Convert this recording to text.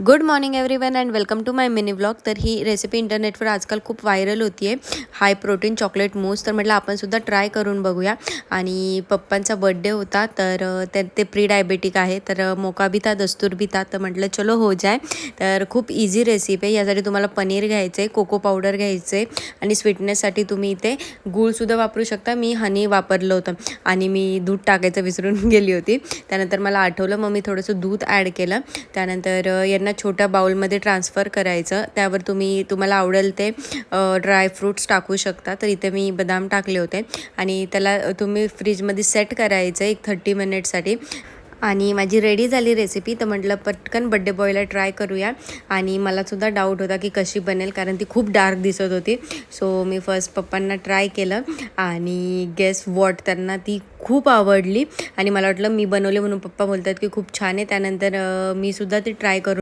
Good morning everyone and welcome to my mini vlog. तर ही recipe इंटरनेटवर आजकाल खूप व्हायरल होती आहे, हाय प्रोटीन चॉकलेट मूस. तर म्हटलं आपण सुद्धा ट्राय करून बघूया. आणि पप्पांचा बड्डे होता, तर ते प्री डायबेटिक आहे, तर मोका भी था दस्तूर भी था. तर म्हटलं चलो हो जाय. तर खूप इझी रेसिपी आहे. यासाठी तुम्हाला पनीर घ्यायचं आहे, कोको पावडर घ्यायचं आहे आणि स्वीटनेससाठी तुम्ही इथे गूळसुद्धा वापरू शकता. मी हनी वापरलं होतं आणि मी दूध टाकायचं विसरून गेली होती. त्यानंतर मला आठवलं, मग मी थोडंसं दूध ॲड केलं. त्यानंतर यांना छोट्या बाउलमध्ये ट्रान्सफर करायचं. त्यावर तुम्हाला आवडेल ते ड्रायफ्रूट्स टाकू शकता. तर इथे मी बदाम टाकले होते आणि त्याला तुम्ही फ्रीजमध्ये सेट करायचं एक 30 मिनिटसाठी. आणि माझी रेडी झाली रेसिपी. तर म्हटलं पटकन बड्डे बॉयला ट्राय करूया. आणि मलासुद्धा डाऊट होता की कशी बनेल, कारण ती खूप डार्क दिसत होती. सो मी फर्स्ट पप्पांना ट्राय केलं आणि गेस वॉट, त्यांना ती खूप आवडली. आणि मला वाटलं मी बनवले म्हणून पप्पा बोलतात की खूप छान आहे. त्यानंतर मी सुद्धा ती ट्राय करून